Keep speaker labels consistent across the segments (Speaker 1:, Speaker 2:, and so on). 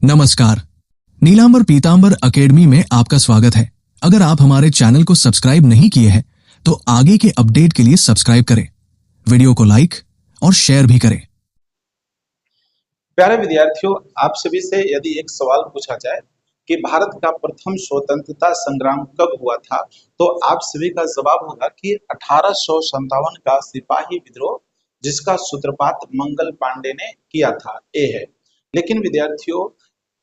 Speaker 1: नमस्कार। नीलांबर पीतांबर एकेडमी में आपका स्वागत है। अगर आप हमारे चैनल को सब्सक्राइब नहीं किए हैं तो आगे के अपडेट के लिए सब्सक्राइब करें, वीडियो को लाइक और शेयर भी करें।
Speaker 2: प्यारे विद्यार्थियों, आप सभी से यदि एक सवाल पूछा जाए कि भारत का प्रथम स्वतंत्रता संग्राम कब हुआ था, तो आप सभी का जवाब होगा कि 1857 का सिपाही विद्रोह, जिसका सूत्रपात मंगल पांडे ने किया था। ये है। लेकिन विद्यार्थियों,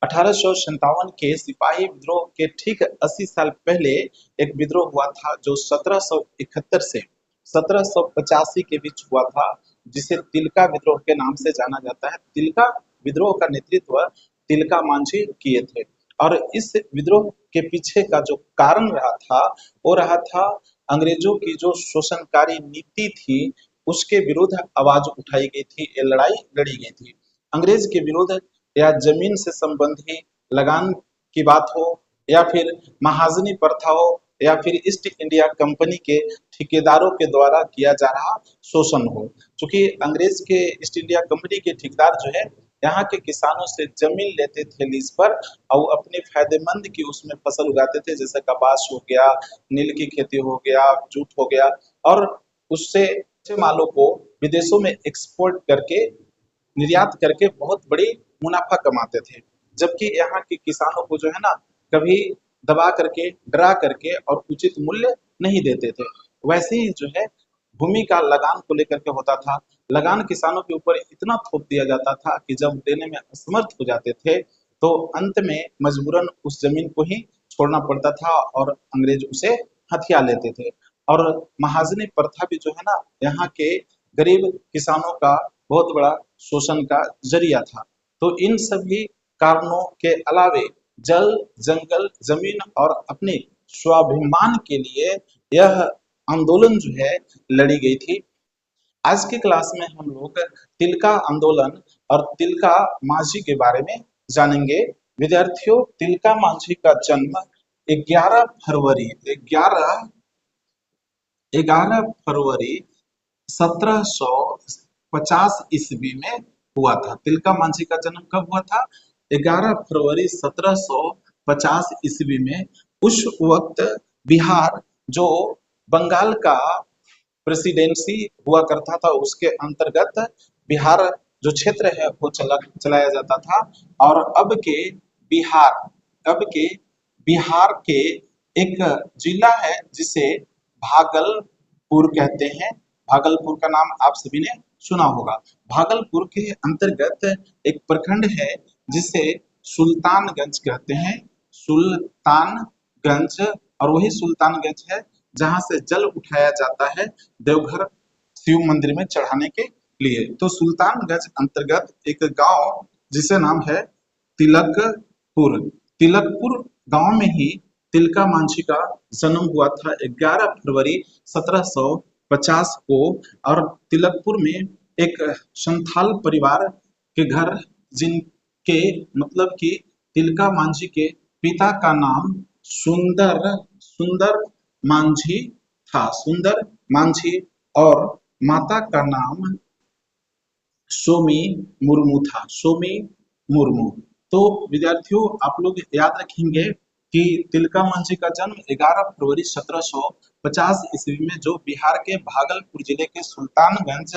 Speaker 2: 1857 के सिपाही विद्रोह के ठीक 80 साल पहले एक विद्रोह हुआ था जो 1771 से 1785 के बीच हुआ था, जिसे तिलका विद्रोह के नाम से जाना जाता है। तिलका विद्रोह का नेतृत्व तिलका मांझी किए थे और इस विद्रोह के पीछे का जो कारण रहा था वो रहा था अंग्रेजों की जो शोषणकारी नीति थी, उसके विरुद्ध आवाज उठाई गई थी, ये लड़ाई लड़ी गई थी। अंग्रेज के विरुद्ध या जमीन से संबंधी लगान की बात हो, या फिर महाजनी प्रथा हो, या फिर ईस्ट इंडिया कंपनी के ठेकेदारों के द्वारा किया जा रहा शोषण हो। क्योंकि अंग्रेज के ईस्ट इंडिया कंपनी के ठेकेदार जो है यहाँ के किसानों से जमीन लेते थे लीज पर और अपने फायदेमंद की उसमें फसल उगाते थे, जैसे कपास हो गया, नील की खेती हो गया, जूट हो गया, और उससे कच्चे मालों को विदेशों में एक्सपोर्ट करके, निर्यात करके बहुत बड़ी मुनाफा कमाते थे। जबकि यहाँ के किसानों को जो है ना, कभी दबा करके, डरा करके और उचित मूल्य नहीं देते थे। वैसे ही जो है भूमि का लगान को लेकर के होता था। लगान किसानों के ऊपर इतना थोप दिया जाता था कि जब देने में असमर्थ हो जाते थे तो अंत में मजबूरन उस जमीन को ही छोड़ना पड़ता था और अंग्रेज उसे हथिया लेते थे। और महाजनी प्रथा भी जो है ना, यहाँ के गरीब किसानों का बहुत बड़ा शोषण का जरिया था। तो इन सभी कारणों के अलावे जल, जंगल, जमीन और अपने स्वाभिमान के लिए यह आंदोलन जो है लड़ी गई थी। आज की क्लास में हम लोग तिलका आंदोलन और तिलका मांझी के बारे में जानेंगे। विद्यार्थियों, तिलका मांझी का जन्म 11 फरवरी 1750 ईस्वी में हुआ था। तिलका मांझी का जन्म कब हुआ था? 11 फरवरी 1750 ईस्वी में। उस वक्त बिहार, जो बंगाल का प्रेसिडेंसी हुआ करता था, उसके अंतर्गत बिहार जो क्षेत्र है वो चलाया जाता था। और बिहार अब के बिहार के एक जिला है जिसे भागलपुर कहते हैं। भागलपुर का नाम आप सभी ने सुना होगा। भागलपुर के अंतर्गत एक प्रखंड है जिसे सुल्तानगंज कहते हैं। सुल्तानगंज, और वही सुल्तानगंज है जहां से जल उठाया जाता है देवघर शिव मंदिर में चढ़ाने के लिए। तो सुल्तानगंज अंतर्गत एक गांव जिसे नाम है तिलकपुर। तिलकपुर गांव में ही तिलका मांझी का जन्म हुआ था 11 फरवरी 1750 को। और तिलकपुर में एक संथाल परिवार के घर, जिनके मतलब कि तिलका मांझी के पिता का नाम सुंदर सुंदर मांझी था, सुंदर मांझी, और माता का नाम सोमी मुर्मू था, सोमी मुर्मू। तो विद्यार्थियों, आप लोग याद रखेंगे कि तिलका मांझी का जन्म 11 फरवरी 1750 ईस्वी में, जो बिहार के भागलपुर जिले के सुल्तानगंज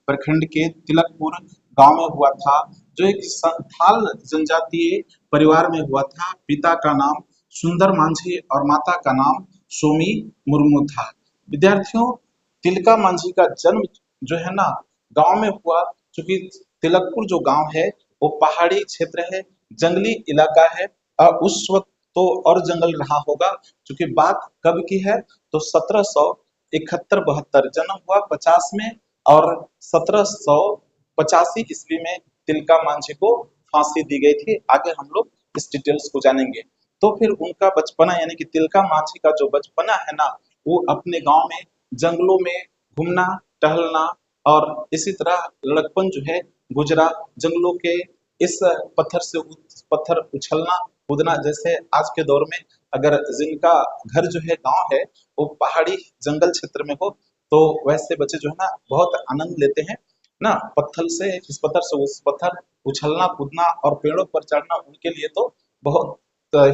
Speaker 2: प्रखंड के तिलकपुर गांव में हुआ था, जो एक संथाल जनजातीय परिवार में हुआ था। पिता का नाम सुंदर मांझी और माता का नाम सोमी मुर्मू था। विद्यार्थियों, तिलका मांझी का जन्म जो है ना, गांव में हुआ। क्योंकि तिलकपुर जो गांव है वो पहाड़ी क्षेत्र है, जंगली इलाका है, और उस वक्त तो और जंगल रहा होगा। क्योंकि बात कब की है, तो 1771-72 जन्म हुआ 50 में, और 1785 ईस्वी में तिलका मांझी को फांसी दी गई थी। आगे हम लोग इस डिटेल्स को जानेंगे। तो फिर उनका बचपना, यानी कि तिलका मांझी का जो बचपना है ना, वो अपने गांव में जंगलों में घूमना टहलना और इसी तरह लड़कपन जो है गुजरा। जंगलों के इस पत्थर से उस पत्थर उछलना कूदना, जैसे आज के दौर में अगर जिनका घर जो है गांव है वो पहाड़ी जंगल क्षेत्र में हो, तो वैसे बच्चे जो है ना बहुत आनंद लेते हैं ना, पत्थर से इस पत्थर से उस पत्थर उछलना कूदना और पेड़ों पर चढ़ना उनके लिए तो बहुत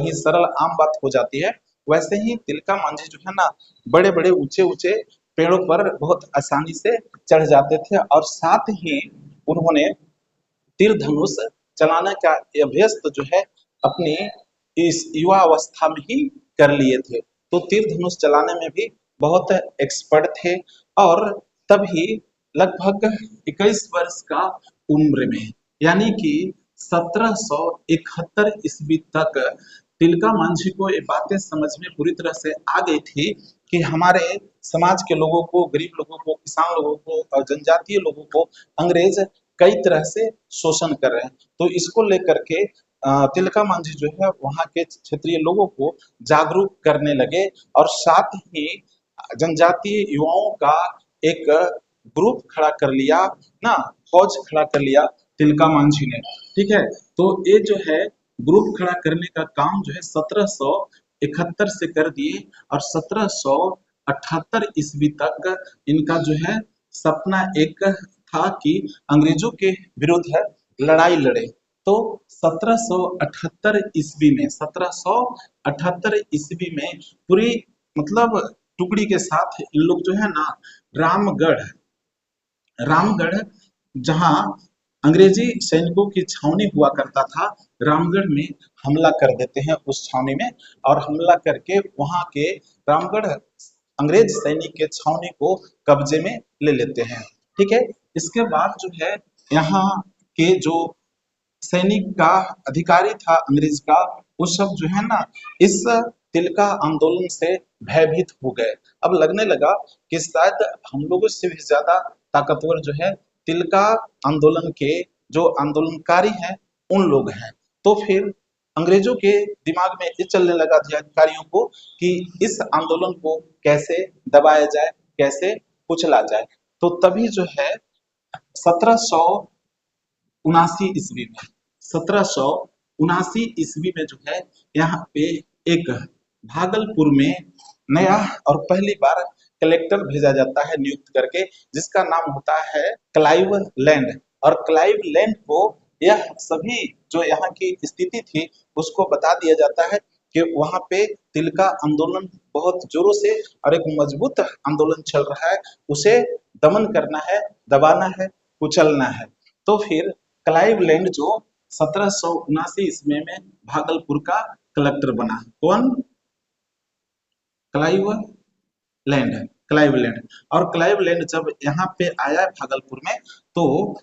Speaker 2: ही सरल आम बात हो जाती है। वैसे ही तिलका मांझी जो है ना, बड़े बड़े ऊंचे ऊंचे पेड़ों पर बहुत आसानी से चढ़ जाते थे और साथ ही उन्होंने तीर धनुष चलाने का अभ्यस्त जो है अपनी इस युवा अवस्था में ही कर लिए थे। तो तीर धनुष चलाने में भी बहुत एक्सपर्ट थे और तभी लगभग 21 वर्ष का उम्र में, यानी कि 1771 ईस्वी तक तिलका मांझी को ये बातें समझ में पूरी तरह से आ गई थी कि हमारे समाज के लोगों को, गरीब लोगों को, किसान लोगों को और जनजातीय लोगों को अंग्रेज कई तरह से शोषण कर रहे हैं। तो इसको लेकर के तिलका मांझी जो है वहाँ के क्षेत्रीय लोगों को जागरूक करने लगे और साथ ही जनजातीय युवाओं का एक ग्रुप खड़ा कर लिया ना, फौज खड़ा कर लिया तिलका मांझी ने। ठीक है, तो ये जो है ग्रुप खड़ा करने का काम जो है 1771 से कर दिए और 1778 ईस्वी तक इनका जो है सपना एक था कि अंग्रेजों के विरुद्ध लड़ाई लड़े। तो 1778 ईस्वी में 1778 ईस्वी में पूरी मतलब टुकड़ी के साथ इन लोग जो है ना रामगढ़ रामगढ़ जहां अंग्रेजी सैनिकों की छावनी हुआ करता था, रामगढ़ में हमला कर देते हैं उस छावनी में और हमला करके वहां के रामगढ़ अंग्रेज सैनिक के छावनी को कब्जे में ले लेते हैं। ठीक है, इसके बाद जो है यहाँ के जो सैनिक का अधिकारी था अंग्रेज का, वो सब जो है ना इस तिलका आंदोलन से भयभीत हो गए। अब लगने लगा कि शायद हम लोगों से भी ज्यादा ताकतवर जो है तिलका आंदोलन के जो आंदोलनकारी हैं उन लोग हैं। तो फिर अंग्रेजों के दिमाग में ये चलने लगा था अधिकारियों को कि इस आंदोलन को कैसे दबाया जाए, कैसे कुचला जाए। तो तभी जो है 1779 ईस्वी में जो है यहाँ पे एक भागलपुर में नया और पहली बार कलेक्टर भेजा जाता है नियुक्त करके, जिसका नाम होता है क्लाइव लैंड। और क्लाइव लैंड को यह सभी जो यहाँ की स्थिति थी उसको बता दिया जाता है कि वहाँ पे तिलका आंदोलन बहुत जोरों से और एक मजबूत आंदोलन चल रहा है, उसे दमन करना है, दबाना है, कुचलना है। तो फिर क्लाइव लैंड जो 1779 ईस्वी में भागलपुर का कलेक्टर बना। कौन? Clive land. Clive land. और क्लाइव लैंड जब यहाँ पे आया भागलपुर में तो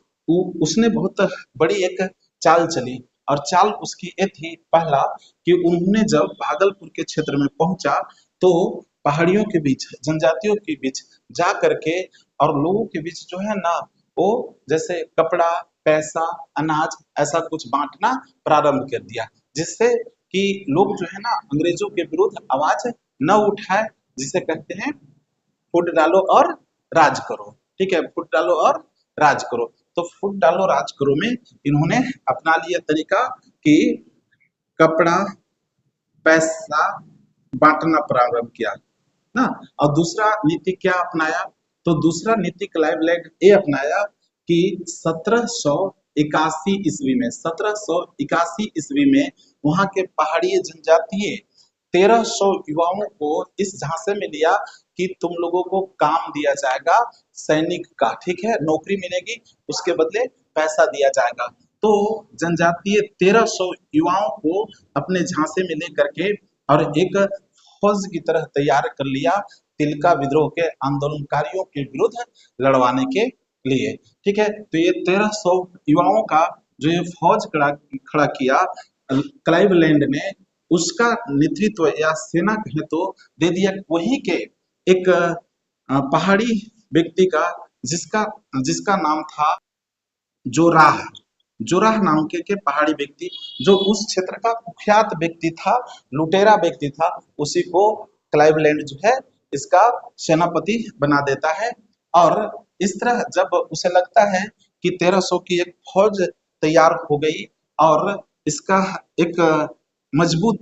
Speaker 2: उसने बहुत बड़ी एक चाल चली और चाल उसकी ये थी पहला कि उन्होंने जब भागलपुर के क्षेत्र में पहुंचा तो पहाड़ियों के बीच, जनजातियों के बीच जा करके और लोगों के बीच जो है ना वो जैसे कपड़ा, पैसा, अनाज ऐसा कुछ बांटना प्रारंभ कर दिया, जिससे कि लोग जो है ना अंग्रेजों के विरुद्ध आवाज न उठाए, जिसे कहते हैं फुट डालो और राज करो। ठीक है, फुट डालो और राज करो। तो फुट डालो राज करो में इन्होंने अपना लिया तरीका कि कपड़ा, पैसा बांटना प्रारंभ किया ना। और दूसरा नीति क्या अपनाया? तो दूसरा नीति क्लाइव लैंड ये अपनाया कि 1781 ईस्वी में 1781 ईस्वी में वहां के पहाड़ी जनजातीय 1300 युवाओं को इस झांसे में लिया कि तुम लोगों को काम दिया जाएगा सैनिक का। ठीक है, नौकरी मिलेगी, उसके बदले पैसा दिया जाएगा। तो जनजातीय 1300 युवाओं को अपने झांसे में लेकर के और एक फौज की तरह तैयार कर लिया तिलका विद्रोह के आंदोलनकारियों के विरुद्ध लड़वाने के लिए। ठीक है, तो ये 1300 युवाओं का जो ये फौज खड़ा किया क्लाइव लैंड ने, उसका नेतृत्व या सेना कहे तो दे दिया वही के एक पहाड़ी व्यक्ति का, जिसका जिसका नाम था जोराह। जोराह नाम के पहाड़ी व्यक्ति जो उस क्षेत्र का कुख्यात व्यक्ति था, लुटेरा व्यक्ति था, उसी को क्लाइव लैंड जो है इसका सेनापति बना देता है। और इस तरह जब उसे लगता है कि 1300 की एक फौज तैयार हो गई और इसका एक मजबूत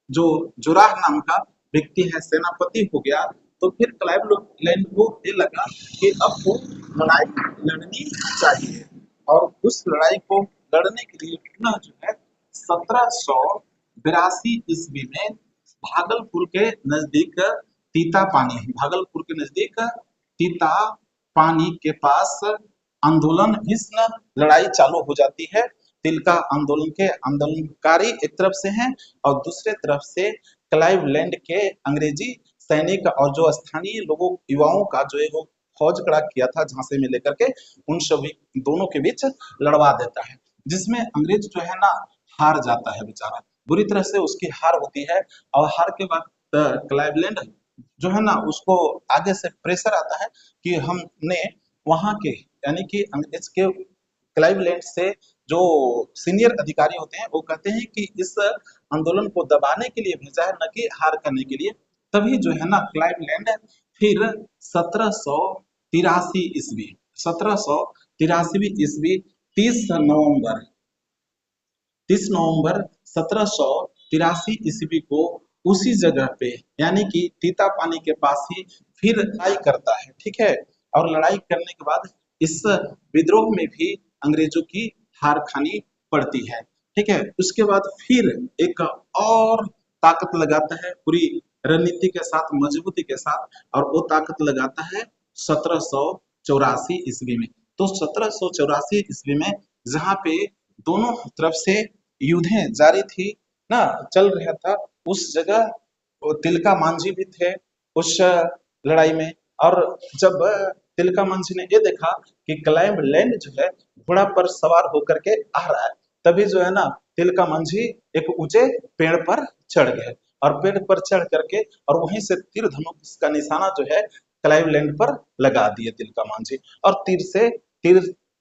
Speaker 2: जो जोराह नाम का व्यक्ति है सेनापति हो गया, तो फिर क्लाइव लैंड को ये लगा कि अब तो लड़ाई लड़नी चाहिए और उस लड़ाई को लड़ने के लिए पुनः जो है 1782 ईस्वी में भागलपुर के नजदीक तीता पानी, भागलपुर के नजदीक तीता पानी के पास आंदोलन भीषण लड़ाई चालू हो जाती है। तिलका आंदोलन के आंदोलनकारी एक तरफ से हैं और दूसरे तरफ से क्लाइवलैंड के अंग्रेजी सैनिक और जो स्थानीय लोगों युवाओं का जो है वो फौज खड़ा किया था झांसे में लेकर के, उन सभी दोनों के बीच लड़वा देता है, जिसमें अंग्रेज जो है ना हार जाता है बेचारा, बुरी तरह से उसकी हार होती है। और हार के बाद क्लाइवलैंड जो है ना उसको आगे से प्रेशर आता है कि हमने वहां के यानी कि अंग्रेज के क्लाइवलैंड से जो सीनियर अधिकारी होते हैं वो कहते हैं कि इस आंदोलन को दबाने के लिए भेजा है, न कि हार करने के लिए। तभी जो है ना क्लाइवलैंड फिर 1783 ईस्वी 1783 ईस्वी 30 नवंबर 1783 ईस्वी को उसी जगह पे यानी कि तीता पानी के पास ही फिर लड़ाई करता है, ठीक है। और लड़ाई करने के बाद इस विद्रोह में भी अंग्रेजों की हार खानी पड़ती है, ठीक है। उसके बाद फिर एक और ताकत लगाता है पूरी रणनीति के साथ, मजबूती के साथ, और वो ताकत लगाता है 1784 ईस्वी में। तो 1784 ईस्वी में जहाँ पे दोनों तरफ से युद्धें जारी थी ना, चल रहा था, उस जगह तिलका मांझी भी थे उस लड़ाई में। और जब तिलका मांझी ने ये देखा कि क्लाइवलैंड जो है घोड़ा पर सवार होकर के आ रहा है, तभी जो है ना तिलका मांझी एक ऊंचे पेड़ पर चढ़ गए और पेड़ पर चढ़ करके और वहीं से तीर धनुष का निशाना जो है क्लाइवलैंड पर लगा दिए तिलका मांझी, और तीर से तीर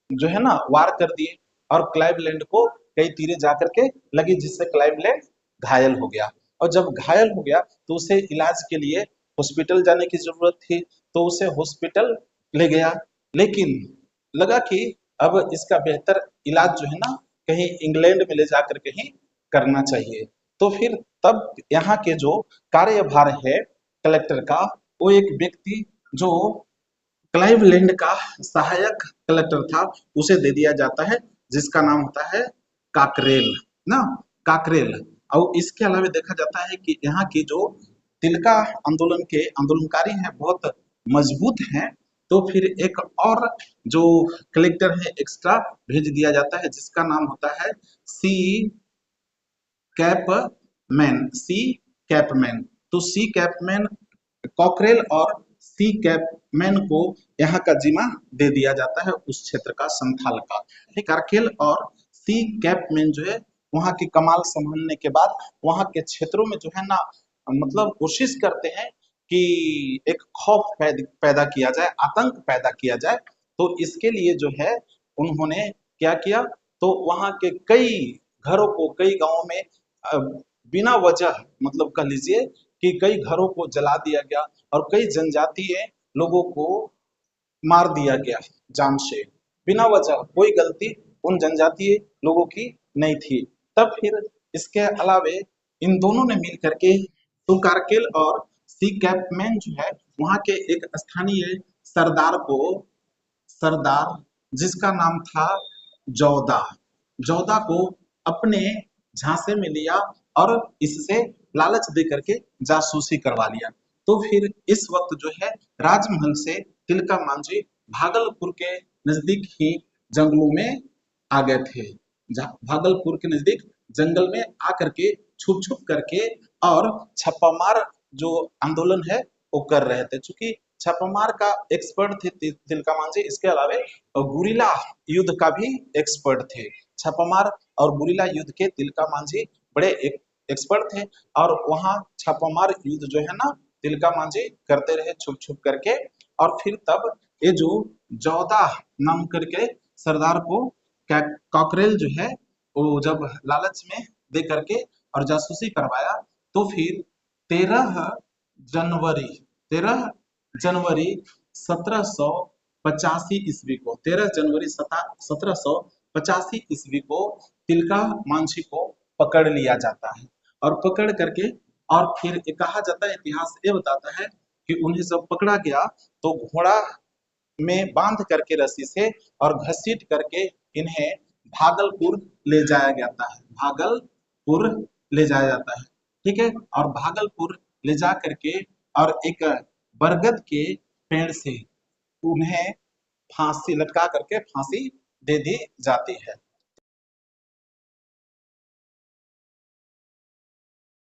Speaker 2: जो है ना वार कर दिए, और क्लाइवलैंड को कई तीरें जाकर के लगी जिससे क्लाइवलैंड घायल हो गया। और जब घायल हो गया तो उसे इलाज के लिए हॉस्पिटल जाने की जरूरत थी, तो उसे हॉस्पिटल ले गया, लेकिन लगा कि अब इसका बेहतर इलाज जो है ना कहीं इंग्लैंड में ले जाकर के ही करना चाहिए। तो फिर तब यहाँ के जो कार्यभार है कलेक्टर का, वो एक व्यक्ति जो क्लाइवलैंड का सहायक कलेक्टर था उसे दे दिया जाता है, जिसका नाम होता है काकरेल ना, काकरेल। और इसके अलावा देखा जाता है कि यहाँ की जो तिलका आंदोलन के आंदोलनकारी हैं बहुत मजबूत हैं, तो फिर एक और जो कलेक्टर है एक्स्ट्रा भेज दिया जाता है, जिसका नाम होता है सी कैपमैन, सी कैपमैन। तो सी कैपमैन, कॉकरेल और सी कैपमैन को यहाँ का जिम्मा दे दिया जाता है उस क्षेत्र का, संथाल का। कारकेल और सी कैपमैन जो है वहाँ की कमाल संभालने के बाद वहाँ के क्षेत्रों में जो है ना मतलब कोशिश करते हैं कि एक खौफ पैदा किया जाए, आतंक पैदा किया जाए। तो इसके लिए जो है उन्होंने क्या किया, तो वहाँ के कई घरों को, कई गांवों में बिना वजह मतलब कह लीजिए कि कई घरों को जला दिया गया और कई जनजातीय लोगों को मार दिया गया जान से, बिना वजह, कोई गलती उन जनजातीय लोगों की नहीं थी। तब फिर इसके अलावे इन दोनों ने मिल करके तो कारगिल और सी कैपमैन जो है वहां के एक स्थानीय सरदार को, सरदार जिसका नाम था जौदा, जौदा को अपने झांसे में लिया और इससे लालच दे करके जासूसी करवा लिया। तो फिर इस वक्त जो है राजमहल से तिलका मांझी भागलपुर के नजदीक ही जंगलों में आ गए थे, भागलपुर के नजदीक जंगल में आकर के छुप छुप करके और छापामार जो आंदोलन है वो कर रहे थे। चूंकि छापामार का एक्सपर्ट थे तिलका मांझी, इसके अलावे गुरिल्ला युद्ध का भी एक्सपर्ट थे। छापामार और गुरिल्ला युद्ध के तिलका मांझी बड़े एक्सपर्ट थे, और वहां छापामार युद्ध जो है ना तिलका मांझी करते रहे छुप छुप करके। और फिर तब ये जो जौदा नाम करके सरदार को कॉकरेल जो है वो जब लालच में दे करके और जासूसी करवाया, तो फिर 13 जनवरी 1785 ईस्वी को, 13 जनवरी 1785 ईस्वी को तिलका मांझी को पकड़ लिया जाता है। और पकड़ करके और फिर ये कहा जाता है, इतिहास ये बताता है कि उन्हें जब पकड़ा गया तो घोड़ा में बांध करके रस्सी से और घसीट करके इन्हें भागलपुर ले जाया जाता है, भागलपुर ले जाया जाता है। ठीक है, और भागलपुर ले जा करके और एक बरगद के पेड़ से उन्हें फांसी लटका करके फांसी दे दी जाती है।